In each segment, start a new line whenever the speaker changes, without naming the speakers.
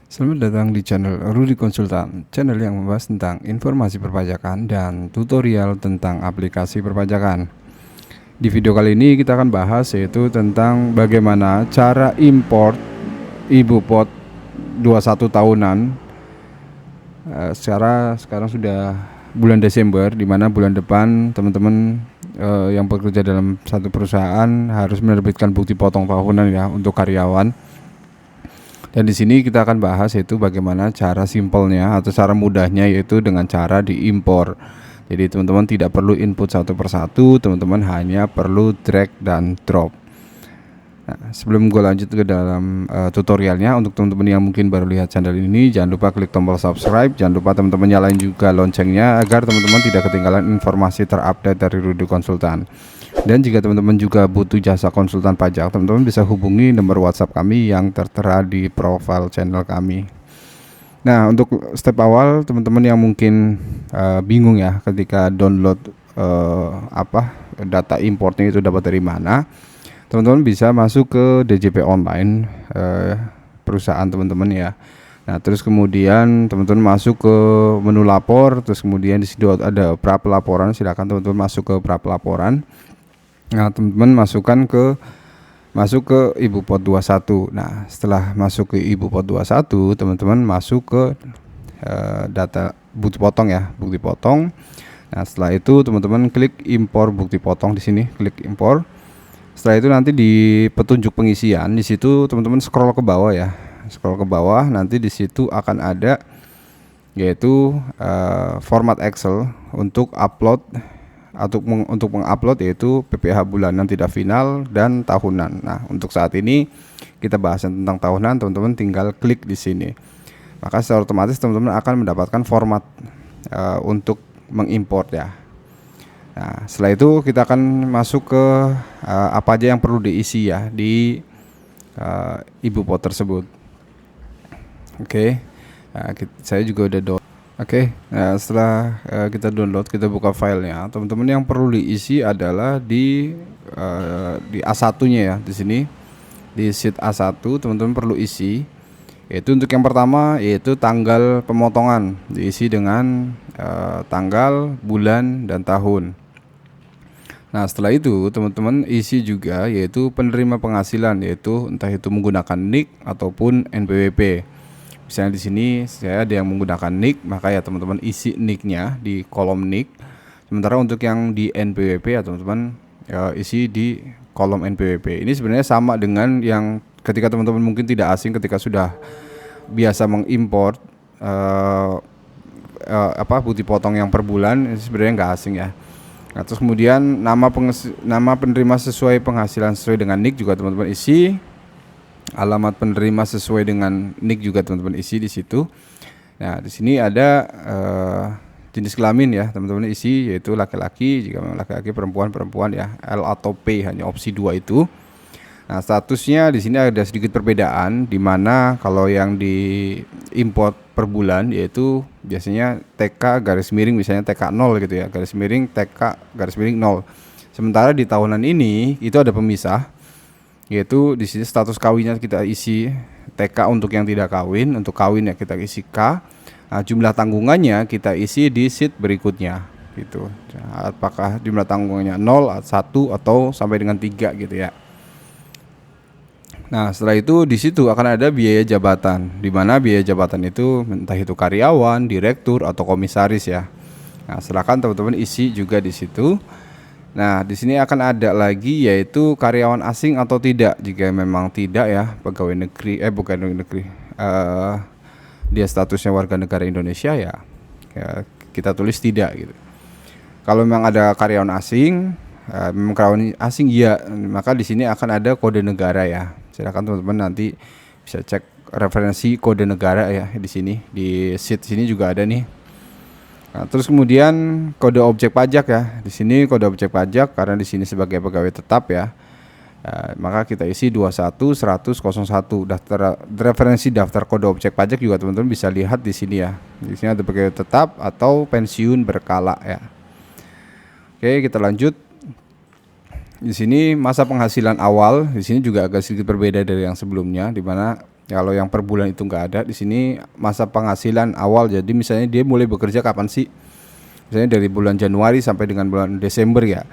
Selamat datang di channel Rudy Konsultan, channel yang membahas tentang informasi perpajakan dan tutorial tentang aplikasi perpajakan. Di video kali ini kita akan bahas yaitu tentang bagaimana cara import iBookport 21 tahunan. Sekarang sudah bulan Desember, di mana bulan depan teman-teman yang bekerja dalam satu perusahaan harus menerbitkan bukti potong tahunan ya untuk karyawan. Dan di sini kita akan bahas yaitu bagaimana cara simpelnya atau cara mudahnya, yaitu dengan cara diimpor. Jadi teman-teman tidak perlu input satu persatu, teman-teman hanya perlu drag dan drop. Nah, sebelum gue lanjut ke dalam tutorialnya, untuk teman-teman yang mungkin baru lihat channel ini, jangan lupa klik tombol subscribe, jangan lupa teman-teman nyalain juga loncengnya agar teman-teman tidak ketinggalan informasi terupdate dari Rudy Konsultan. Dan jika teman-teman juga butuh jasa konsultan pajak, teman-teman bisa hubungi nomor WhatsApp kami yang tertera di profile channel kami. Nah, untuk step awal teman-teman yang mungkin bingung ya ketika download data importnya itu dapat dari mana, teman-teman bisa masuk ke DJP online perusahaan teman-teman ya. Nah, terus kemudian teman-teman masuk ke menu lapor, terus kemudian di situ ada pra pelaporan, silakan teman-teman masuk ke pra pelaporan. Nah, teman-teman masuk ke iBookport 21. Nah, setelah masuk ke iBookport 21, teman-teman masuk ke data bukti potong ya, bukti potong. Nah, setelah itu teman-teman klik impor bukti potong di sini, klik impor. Setelah itu nanti di petunjuk pengisian di situ teman-teman scroll ke bawah ya. Scroll ke bawah, nanti di situ akan ada yaitu format Excel untuk upload untuk mengupload yaitu PPh bulanan tidak final dan tahunan. Nah, untuk saat ini kita bahas tentang tahunan, teman-teman tinggal klik di sini. Maka secara otomatis teman-teman akan mendapatkan format untuk mengimport ya. Nah, setelah itu kita akan masuk ke apa aja yang perlu diisi ya di iBookport tersebut. Oke. Nah, saya juga udah Oke, nah setelah kita download, kita buka filenya, teman-teman yang perlu diisi adalah di A1-nya ya, di sini di sheet A1 teman-teman perlu isi, yaitu untuk yang pertama yaitu tanggal pemotongan, diisi dengan tanggal, bulan, dan tahun. Nah, setelah itu teman-teman isi juga yaitu penerima penghasilan, yaitu entah itu menggunakan NIK ataupun NPWP. Misalnya di sini saya ada yang menggunakan NIK, maka ya teman-teman isi NIK-nya di kolom NIK. Sementara untuk yang di NPWP ya teman-teman isi di kolom NPWP. Ini sebenarnya sama dengan yang ketika teman-teman mungkin tidak asing ketika sudah biasa mengimport bukti potong yang per bulan, sebenarnya nggak asing ya. Nah, terus kemudian nama penerima sesuai penghasilan sesuai dengan NIK juga teman-teman isi. Alamat penerima sesuai dengan NIK juga teman-teman isi di situ. Nah, di sini ada jenis kelamin ya, teman-teman isi yaitu laki-laki, jika memang laki-laki, perempuan ya, L atau P, hanya opsi 2 itu. Nah, statusnya di sini ada sedikit perbedaan, di mana kalau yang di import per bulan yaitu biasanya TK garis miring misalnya TK 0 gitu ya, garis miring TK garis miring 0. Sementara di tahunan ini itu ada pemisah, yaitu di sini status kawinnya kita isi TK untuk yang tidak kawin, untuk kawin ya kita isi K. Nah, jumlah tanggungannya kita isi di sheet berikutnya gitu. Apakah jumlah tanggungannya 0, 1 atau sampai dengan 3 gitu ya. Nah, setelah itu di situ akan ada biaya jabatan, di mana biaya jabatan itu entah itu karyawan, direktur atau komisaris ya. Nah, silakan teman-teman isi juga di situ. Nah, di sini akan ada lagi yaitu karyawan asing atau tidak. Jika memang tidak ya, pegawai negeri dia statusnya warga negara Indonesia ya kita tulis tidak gitu. Kalau memang ada karyawan asing, memang karyawan asing ya, maka di sini akan ada kode negara ya. Silakan teman-teman nanti bisa cek referensi kode negara ya di sini, di sheet sini juga ada nih. Nah, terus kemudian kode objek pajak ya. Di sini kode objek pajak karena di sini sebagai pegawai tetap ya. Maka kita isi 21.100.01 daftar referensi daftar kode objek pajak juga teman-teman bisa lihat di sini ya. Di sini ada pegawai tetap atau pensiun berkala ya. Oke, kita lanjut. Di sini masa penghasilan awal, di sini juga agak sedikit berbeda dari yang sebelumnya, di mana Kalau yang per bulan itu nggak ada. Di sini masa penghasilan awal. Jadi misalnya dia mulai bekerja kapan sih? Misalnya dari bulan Januari sampai dengan bulan Desember ya.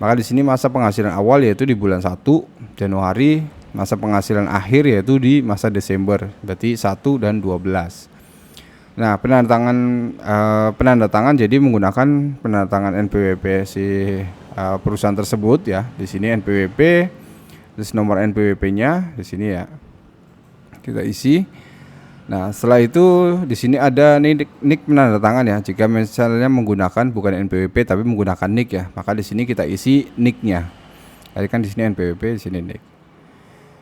Maka di sini masa penghasilan awal yaitu di bulan 1 Januari, masa penghasilan akhir yaitu di masa Desember. Berarti 1 dan 12. Nah, penandatangan jadi menggunakan penandatangan NPWP si perusahaan tersebut ya. Di sini NPWP, terus nomor NPWP-nya di sini ya. Kita isi. Nah, setelah itu di sini ada nik penandatangan ya. Jika misalnya menggunakan bukan NPWP tapi menggunakan nik ya, maka di sini kita isi niknya. Tadi kan di sini NPWP, di sini nik.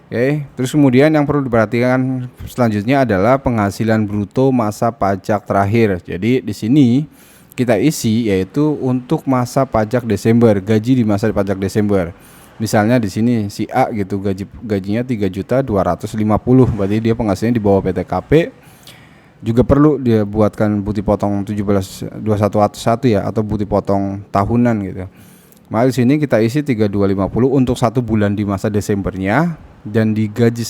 Oke, terus kemudian yang perlu diperhatikan selanjutnya adalah penghasilan bruto masa pajak terakhir. Jadi di sini kita isi yaitu untuk masa pajak Desember, gaji di masa pajak Desember. Misalnya di sini si A gitu gajinya 3.250.000, berarti dia penghasilannya di bawah PTKP. Juga perlu dia buatkan bukti potong 17.2111 ya, atau bukti potong tahunan gitu. Maka di sini kita isi 3.250 untuk 1 bulan di masa Desembernya, dan di gaji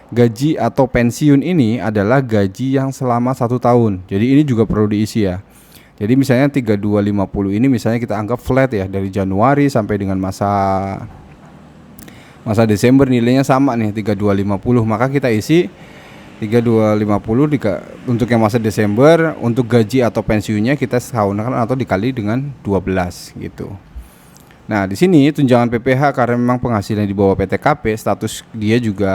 gaji atau pensiun ini adalah gaji yang selama 1 tahun. Jadi ini juga perlu diisi ya. Jadi misalnya 3.250 ini misalnya kita anggap flat ya, dari Januari sampai dengan masa Desember nilainya sama nih 3.250, maka kita isi 3.250 untuk yang masa Desember, untuk gaji atau pensiunnya kita setahunkan atau dikali dengan 12 gitu. Nah, di sini tunjangan PPH karena memang penghasilan di bawah PTKP, status dia juga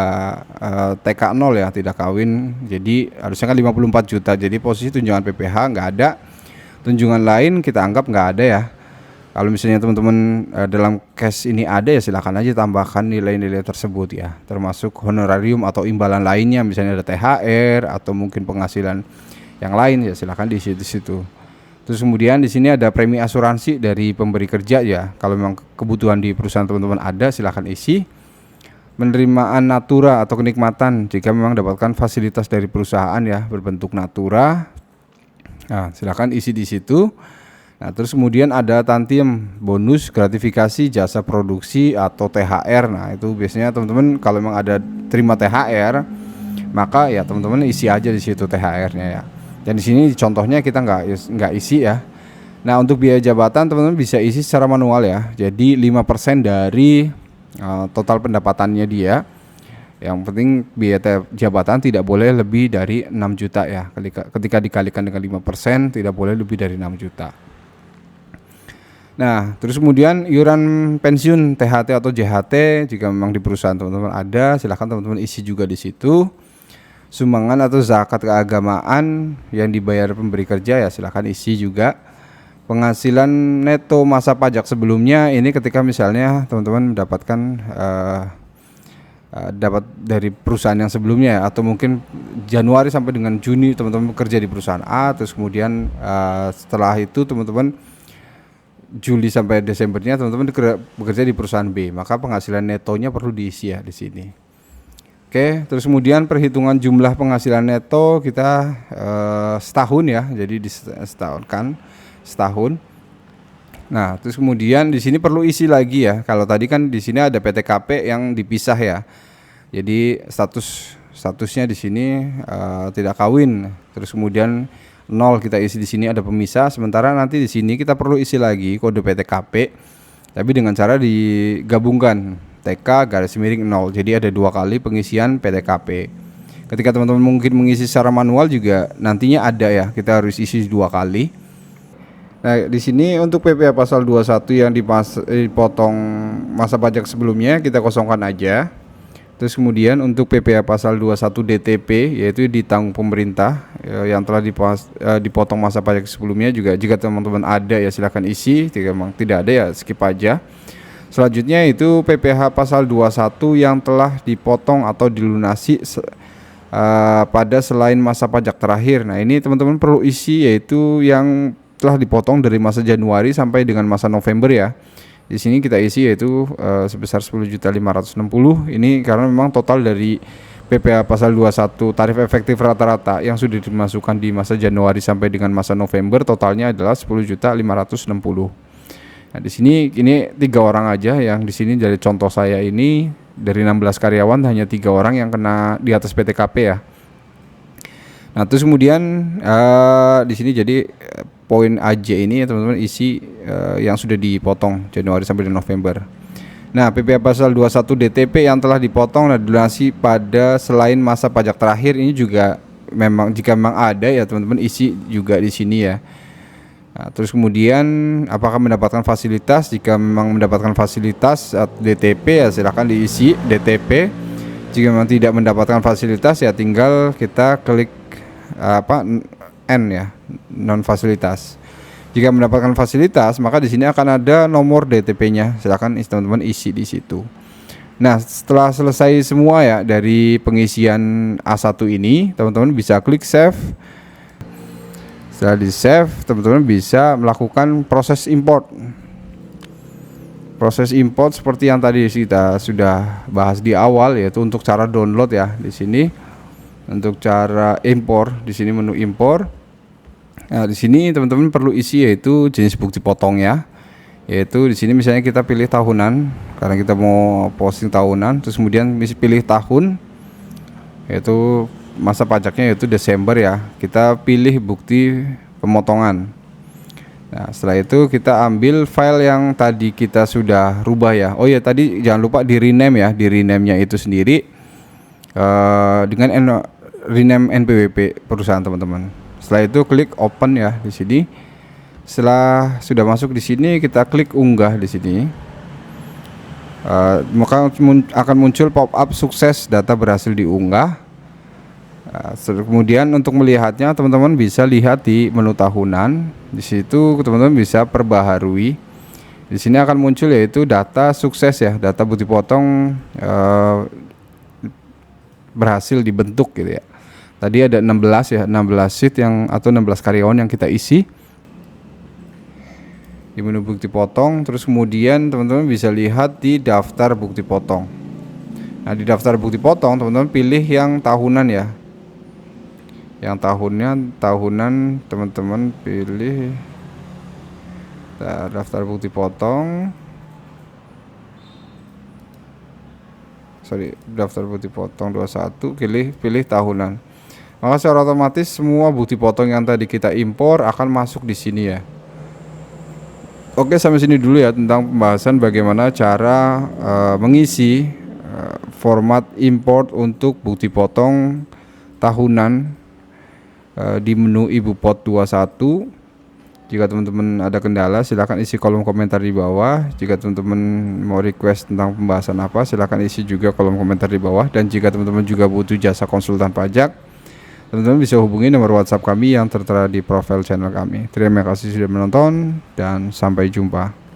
TK 0 ya, tidak kawin. Jadi harusnya kan 54 juta. Jadi posisi tunjangan PPH nggak ada. Tunjangan lain kita anggap nggak ada ya. Kalau misalnya teman-teman dalam cash ini ada ya silakan aja tambahkan nilai-nilai tersebut ya. Termasuk honorarium atau imbalan lainnya, misalnya ada THR atau mungkin penghasilan yang lain ya silakan di situ. Terus kemudian di sini ada premi asuransi dari pemberi kerja ya. Kalau memang kebutuhan di perusahaan teman-teman ada, silakan isi. Penerimaan natura atau kenikmatan jika memang dapatkan fasilitas dari perusahaan ya berbentuk natura. Nah, silakan isi di situ. Nah, terus kemudian ada tantiem, bonus, gratifikasi, jasa produksi atau THR. Nah, itu biasanya teman-teman kalau memang ada terima THR, maka ya teman-teman isi aja di situ THR-nya ya. Dan di sini contohnya kita nggak isi ya. Nah, untuk biaya jabatan teman-teman bisa isi secara manual ya. Jadi 5% dari total pendapatannya dia. Yang penting biaya jabatan tidak boleh lebih dari 6 juta ya. Ketika dikalikan dengan 5% tidak boleh lebih dari 6 juta. Nah, terus kemudian iuran pensiun THT atau JHT jika memang di perusahaan teman-teman ada, silakan teman-teman isi juga di situ. Sumbangan atau zakat keagamaan yang dibayar pemberi kerja ya silakan isi juga. Penghasilan neto masa pajak sebelumnya ini ketika misalnya teman-teman mendapatkan dapat dari perusahaan yang sebelumnya ya, atau mungkin Januari sampai dengan Juni teman-teman bekerja di perusahaan A, terus kemudian setelah itu teman-teman Juli sampai Desembernya teman-teman bekerja di perusahaan B, maka penghasilan netonya perlu diisi ya di sini. Oke, terus kemudian perhitungan jumlah penghasilan neto kita setahun ya, jadi setahun. Nah, terus kemudian di sini perlu isi lagi ya. Kalau tadi kan di sini ada PTKP yang dipisah ya. Jadi statusnya di sini tidak kawin. Terus kemudian 0 kita isi di sini ada pemisah. Sementara nanti di sini kita perlu isi lagi kode PTKP, tapi dengan cara digabungkan. TK_0. Jadi ada 2 kali pengisian PTKP. Ketika teman-teman mungkin mengisi secara manual juga nantinya ada ya, kita harus isi 2 kali. Nah, di sini untuk PPh pasal 21 yang dipotong masa pajak sebelumnya kita kosongkan aja. Terus kemudian untuk PPh pasal 21 DTP yaitu ditanggung pemerintah yang telah dipotong masa pajak sebelumnya juga jika teman-teman ada ya silakan isi, jika memang tidak ada ya skip aja. Selanjutnya itu PPh pasal 21 yang telah dipotong atau dilunasi pada selain masa pajak terakhir. Nah, ini teman-teman perlu isi yaitu yang telah dipotong dari masa Januari sampai dengan masa November ya. Di sini kita isi yaitu sebesar 10.560. Ini karena memang total dari PPh pasal 21 tarif efektif rata-rata yang sudah dimasukkan di masa Januari sampai dengan masa November totalnya adalah 10.560. Nah, di sini ini 3 orang aja yang di sini dari contoh saya ini dari 16 karyawan hanya 3 orang yang kena di atas PTKP ya. Nah terus kemudian di sini jadi poin AJ ini ya teman-teman, isi yang sudah dipotong Januari sampai November. Nah PPh pasal 21 DTP yang telah dipotong dan dilunasi pada selain masa pajak terakhir ini juga memang jika memang ada ya teman-teman, isi juga di sini ya. Nah, terus kemudian apakah mendapatkan fasilitas? Jika memang mendapatkan fasilitas DTP ya silakan diisi DTP. Jika memang tidak mendapatkan fasilitas ya tinggal kita klik N ya, non fasilitas. Jika mendapatkan fasilitas maka di sini akan ada nomor DTP-nya. Silakan teman-teman isi di situ. Nah, setelah selesai semua ya dari pengisian A1 ini, teman-teman bisa klik save. Setelah di save, teman-teman bisa melakukan proses import. Proses import seperti yang tadi kita sudah bahas di awal, yaitu untuk cara download ya di sini. Untuk cara impor di sini menu impor. Nah, di sini teman-teman perlu isi yaitu jenis bukti potong ya. Yaitu di sini misalnya kita pilih tahunan karena kita mau posting tahunan, terus kemudian pilih tahun yaitu masa pajaknya yaitu Desember ya. Kita pilih bukti pemotongan. Nah, setelah itu kita ambil file yang tadi kita sudah rubah ya. Oh ya, tadi jangan lupa di rename ya, di rename-nya itu sendiri dengan rename NPWP perusahaan teman-teman. Setelah itu klik open ya di sini. Setelah sudah masuk di sini kita klik unggah di sini. Maka akan muncul pop-up sukses data berhasil diunggah. Kemudian untuk melihatnya teman-teman bisa lihat di menu tahunan. Di situ teman-teman bisa perbaharui. Di sini akan muncul yaitu data sukses ya, data bukti potong berhasil dibentuk gitu ya. Tadi ada 16 ya, 16 sheet yang atau 16 karyawan yang kita isi di menu bukti potong. Terus kemudian teman-teman bisa lihat di daftar bukti potong. Nah, di daftar bukti potong teman-teman pilih yang tahunan ya. Yang tahunan teman-teman pilih daftar bukti potong. Daftar bukti potong 21, pilih tahunan. Maka secara otomatis semua bukti potong yang tadi kita impor akan masuk di sini ya. Oke, sampai sini dulu ya tentang pembahasan bagaimana cara mengisi format import untuk bukti potong tahunan di menu IbuPot 21. Jika teman-teman ada kendala silakan isi kolom komentar di bawah. Jika teman-teman mau request tentang pembahasan apa silakan isi juga kolom komentar di bawah. Dan jika teman-teman juga butuh jasa konsultan pajak, teman-teman bisa hubungi nomor WhatsApp kami yang tertera di profil channel kami. Terima kasih sudah menonton dan sampai jumpa.